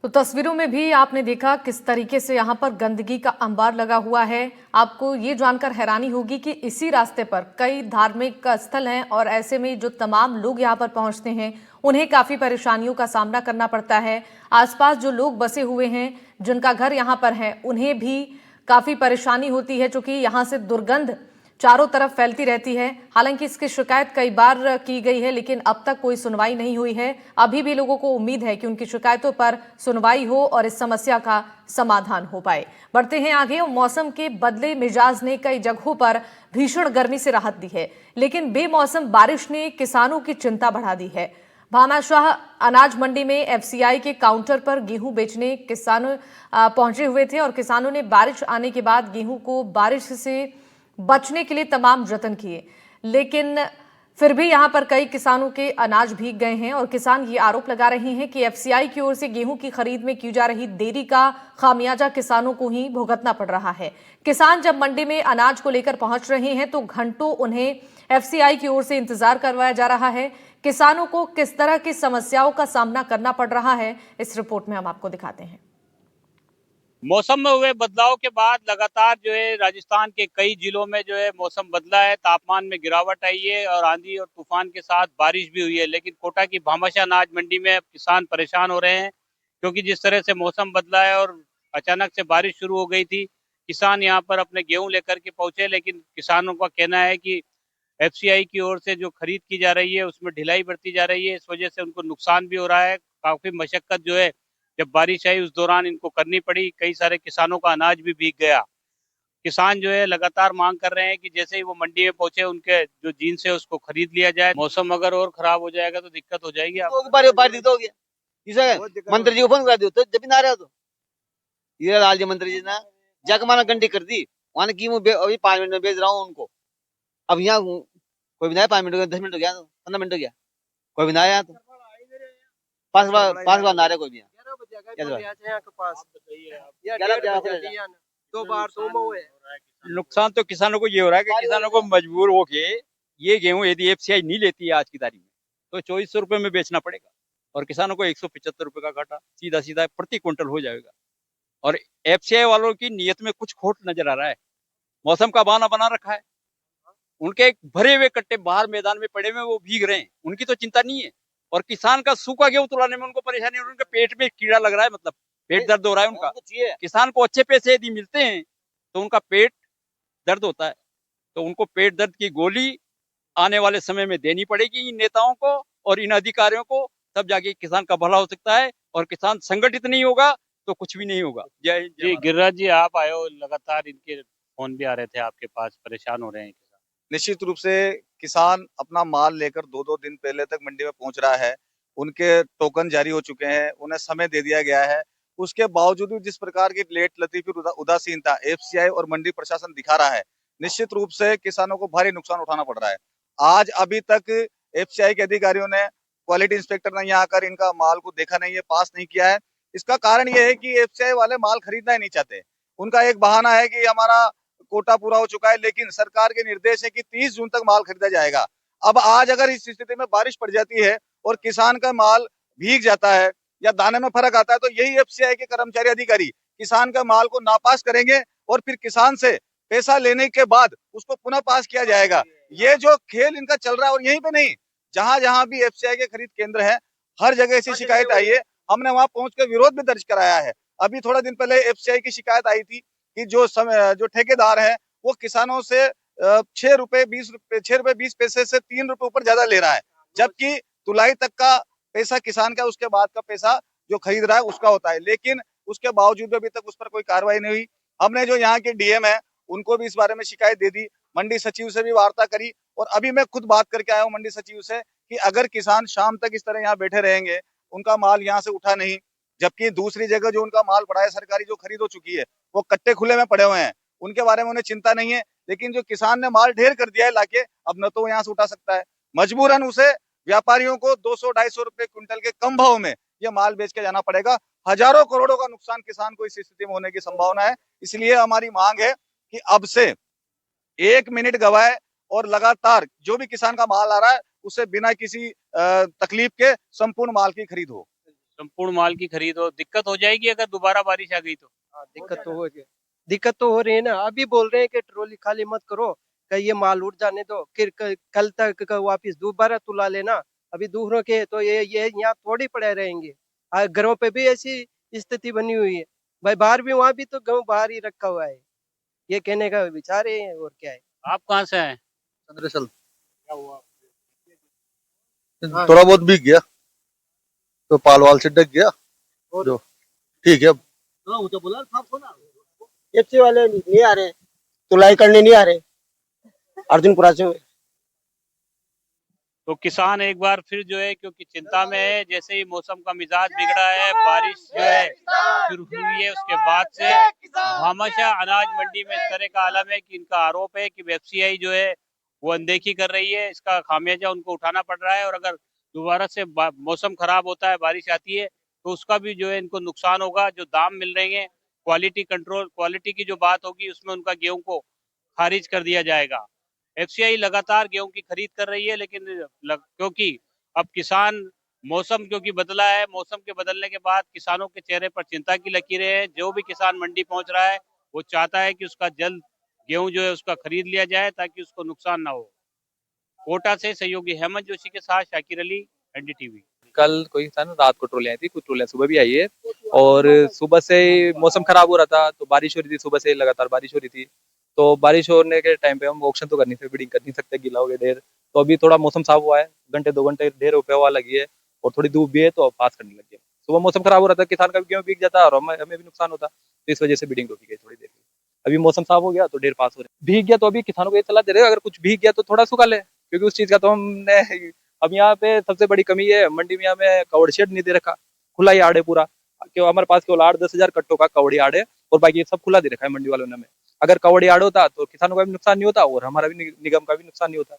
तो तस्वीरों में भी आपने देखा किस तरीके से यहाँ पर गंदगी का अंबार लगा हुआ है। आपको ये जानकर हैरानी होगी कि इसी रास्ते पर कई धार्मिक स्थल हैं और ऐसे में जो तमाम लोग यहाँ पर पहुँचते हैं उन्हें काफ़ी परेशानियों का सामना करना पड़ता है। आसपास जो लोग बसे हुए हैं, जिनका घर यहाँ पर है, उन्हें भी काफ़ी परेशानी होती है, चूंकि यहाँ से दुर्गंध चारों तरफ फैलती रहती है। हालांकि इसकी शिकायत कई बार की गई है, लेकिन अब तक कोई सुनवाई नहीं हुई है। अभी भी लोगों को उम्मीद है कि उनकी शिकायतों पर सुनवाई हो और इस समस्या का समाधान हो पाए। बढ़ते हैं आगे। मौसम के बदले मिजाज ने कई जगहों पर भीषण गर्मी से राहत दी है, लेकिन बेमौसम बारिश ने किसानों की चिंता बढ़ा दी है। भामाशाह अनाज मंडी में एफसीआई के काउंटर पर गेहूं बेचने किसान पहुंचे हुए थे और किसानों ने बारिश आने के बाद गेहूं को बारिश से बचने के लिए तमाम जतन किए, लेकिन फिर भी यहां पर कई किसानों के अनाज भीग गए हैं और किसान ये आरोप लगा रहे हैं कि एफसीआई की ओर से गेहूं की खरीद में की जा रही देरी का खामियाजा किसानों को ही भुगतना पड़ रहा है। किसान जब मंडी में अनाज को लेकर पहुंच रहे हैं तो घंटों उन्हें एफसीआई की ओर से इंतजार करवाया जा रहा है। किसानों को किस तरह की समस्याओं का सामना करना पड़ रहा है, इस रिपोर्ट में हम आपको दिखाते हैं। मौसम में हुए बदलाव के बाद लगातार जो है राजस्थान के कई जिलों में जो है मौसम बदला है, तापमान में गिरावट आई है और आंधी और तूफान के साथ बारिश भी हुई है। लेकिन कोटा की भामाशाह अनाज मंडी में अब किसान परेशान हो रहे हैं, क्योंकि जिस तरह से मौसम बदला है और अचानक से बारिश शुरू हो गई थी। किसान यहाँ पर अपने गेहूं लेकर के पहुंचे, लेकिन किसानों का कहना है कि एफसीआई की ओर से जो खरीद की जा रही है उसमें ढिलाई बरती जा रही है। इस वजह से उनको नुकसान भी हो रहा है। काफी मशक्कत जो है जब बारिश आई उस दौरान इनको करनी पड़ी। कई सारे किसानों का अनाज भी भीग गया। किसान जो है लगातार मांग कर रहे हैं कि जैसे ही वो मंडी में पहुंचे उनके जो जीन्स है उसको खरीद लिया जाए। मौसम अगर और खराब हो जाएगा तो दिक्कत हो जाएगी। मंत्री जी को फोन कर दियो तो जब भी ना रहा तो ये लाल जी मंत्री जी ने जाके माना घंटी कर दी वहां की अभी 5 मिनट में भेज रहा हूँ उनको। अब यहाँ कोई भी ना है, 5 मिनट हो गया, 10 मिनट हो गया, 15 मिनट हो गया, कोई भी ना आया। तो पांच बार ना रहा कोई भी नुकसान तो किसानों को ये हो रहा है कि किसानों को मजबूर होके ये गेहूं यदि एफसीआई नहीं लेती है आज की तारीख में तो 2400 रुपए में बेचना पड़ेगा और किसानों को 175 रुपए का घाटा सीधा सीधा प्रति क्विंटल हो जाएगा। और एफसीआई वालों की नीयत में कुछ खोट नजर आ रहा है। मौसम का बहाना बना रखा है। उनके भरे हुए कट्टे बाहर मैदान में पड़े हुए वो भीग रहे हैं, उनकी तो चिंता नहीं है। और किसान का सूखा गेहूं तुलाने में उनको परेशानी, उनके पेट में कीड़ा लग रहा है, मतलब पेट दर्द हो रहा है उनका। किसान को अच्छे पैसे यदि मिलते हैं तो उनका पेट दर्द होता है, तो उनको पेट दर्द की गोली आने वाले समय में देनी पड़ेगी इन नेताओं को और इन अधिकारियों को, तब जाके किसान का भला हो सकता है। और किसान संगठित नहीं होगा तो कुछ भी नहीं होगा। जय हिंद। जी गिरिराज जी, आप आए हो, लगातार इनके फोन भी आ रहे थे आपके पास, परेशान हो रहे हैं किसान। निश्चित रूप से किसान अपना माल लेकर 2-2 दिन पहले तक मंडी में पहुंच रहा है। उनके टोकन जारी हो चुके हैं, उन्हें समय दे दिया गया है। उसके बावजूद भी जिस प्रकार की लेट लतीफी उदासीनता एफसीआई और मंडी प्रशासन दिखा रहा है, निश्चित रूप से किसानों को भारी नुकसान उठाना पड़ रहा है। आज अभी तक एफसीआई के अधिकारियों ने, क्वालिटी इंस्पेक्टर ने यहाँ आकर इनका माल को देखा नहीं है, पास नहीं किया है। इसका कारण यह है कि एफसीआई वाले माल खरीदना ही नहीं चाहते। उनका एक बहाना है कि हमारा कोटा पूरा हो चुका है, लेकिन सरकार के निर्देश है कि 30 जून तक माल खरीदा जाएगा। अब आज अगर इस स्थिति में बारिश पड़ जाती है और किसान का माल भीग जाता है या दाने में फर्क आता है, तो यही एफसीआई के कर्मचारी अधिकारी किसान का माल को नापास करेंगे और फिर किसान से पैसा लेने के बाद उसको पुनः पास किया जाएगा। ये जो खेल इनका चल रहा है, और यहीं पे नहीं, जहां जहां भी एफसीआई के खरीद केंद्र है, हर जगह ऐसी शिकायत आई है। हमने वहां पहुंच कर विरोध भी दर्ज कराया है। अभी थोड़ा दिन पहले एफसीआई की शिकायत आई थी कि जो ठेकेदार है वो किसानों से 6 रुपए 20 पैसे से 3 रुपए ऊपर ज्यादा ले रहा है, जबकि तुलाई तक का पैसा किसान का, उसके बाद का पैसा जो खरीद रहा है उसका होता है। लेकिन उसके बावजूद अभी तक उस पर कोई कार्रवाई नहीं हुई। हमने जो यहाँ के डीएम है उनको भी इस बारे में शिकायत दे दी, मंडी सचिव से भी वार्ता करी, और अभी मैं खुद बात करके आया हूँ मंडी सचिव से कि अगर किसान शाम तक इस तरह यहाँ बैठे रहेंगे, उनका माल यहाँ से उठा नहीं, जबकि दूसरी जगह जो उनका माल पड़ा है सरकारी जो खरीद हो चुकी है वो कट्टे खुले में पड़े हुए हैं, उनके बारे में उन्हें चिंता नहीं है। लेकिन जो किसान ने माल ढेर कर दिया है लाके, अब न तो वो यहाँ से उठा सकता है, मजबूरन उसे व्यापारियों को 200-250 रुपए क्विंटल के कम भाव में ये माल बेच के जाना पड़ेगा। हजारों करोड़ों का नुकसान किसान को इस स्थिति में होने की संभावना है। इसलिए हमारी मांग है कि अब से 1 मिनट गवाए और लगातार जो भी किसान का माल आ रहा है उसे बिना किसी तकलीफ के संपूर्ण माल की खरीद हो। संपूर्ण माल की खरीद हो, दिक्कत हो जाएगी अगर दोबारा बारिश आ गई तो। हाँ, दिक्कत तो हो रही है ना। अभी बोल रहे हैं कि ट्रॉली खाली मत करो, कि ये माल उठ जाने दो, फिर कल तक वापिस दोबारा तुला लेना। अभी दूसरों के तो ये यहाँ थोड़ी पड़े रहेंगे। घरों पे भी ऐसी स्थिति बनी हुई है भाई, बाहर भी, वहां भी तो गेहूं बाहर ही रखा हुआ है। ये कहने का विचार है और क्या है। आप कहाँ से हैं? चंद्रशल क्या हुआ? थोड़ा बहुत भीग गया तो पाल वाल से ढक गया जो ठीक है। एफसी वाले नहीं आ रहे, तुलाई करने नहीं आ रहे अर्जुनपुरा से। तो किसान एक बार फिर जो है क्योंकि चिंता में है, जैसे ही मौसम का मिजाज बिगड़ा है, बारिश जो है शुरू हुई है, उसके बाद से हमेशा अनाज मंडी में इस तरह का आलम है कि इनका आरोप है कि एफसीआई जो है वो अनदेखी कर रही है। इसका खामियाजा उनको उठाना पड़ रहा है और अगर दोबारा से मौसम खराब होता है, बारिश आती है, तो उसका भी जो है इनको नुकसान होगा। जो दाम मिल रहे हैं, क्वालिटी की जो बात होगी उसमें उनका गेहूं को खारिज कर दिया जाएगा। एफसीआई लगातार गेहूं की खरीद कर रही है, लेकिन क्योंकि अब किसान मौसम क्योंकि बदला है, मौसम के बदलने के बाद किसानों के चेहरे पर चिंता की लकीरें हैं। जो भी किसान मंडी पहुंच रहा है वो चाहता है कि उसका जल्द गेहूं जो है उसका खरीद लिया जाए ताकि उसको नुकसान ना हो। कोटा से सहयोगी हेमंत जोशी के साथ शाकिर अली, एनडीटीवी। कल कोई था ना, रात को ट्रोले आई थी, कुछ ट्रोले सुबह भी आई है। और सुबह से मौसम खराब हो रहा था तो बारिश हो रही थी, सुबह से लगातार बारिश हो रही थी। तो बारिश होने के टाइम पे हम ऑक्शन तो कर नहीं सकते, बिडिंग कर नहीं सकते, गीला हो गया ढेर। तो अभी थोड़ा मौसम साफ हुआ है, घंटे 2 घंटे ढेर रुपये हवा लगी है और थोड़ी धूप भी है तो पास करने लगी है। सुबह मौसम खराब हो रहा था, किसान का भी गेहूं भीग जाता और हमें भी नुकसान होता, तो इस वजह से बिडिंग रोकी गई थोड़ी देर। अभी मौसम साफ हो गया तो ढेर पास हो रहे। भीग गया तो अभी किसानों को ये सलाह दे रहे हैं, अगर कुछ भीग गया तो थोड़ा सुखा ले, क्योंकि उस चीज का तो हमने अब यहाँ पे सबसे बड़ी कमी है, मंडी में हमें कवड़ शेड नहीं दे रखा, खुला ही आड़ है पूरा। क्यों हमारे पास केवल 8-10 हजार कट्टों का कवड़ी आड़ है और बाकी सब खुला दे रखा है मंडी वालों ने हमें। अगर कवड़ी आड़ होता तो किसानों का भी नुकसान नहीं होता और हमारा भी निगम का भी नुकसान नहीं होता।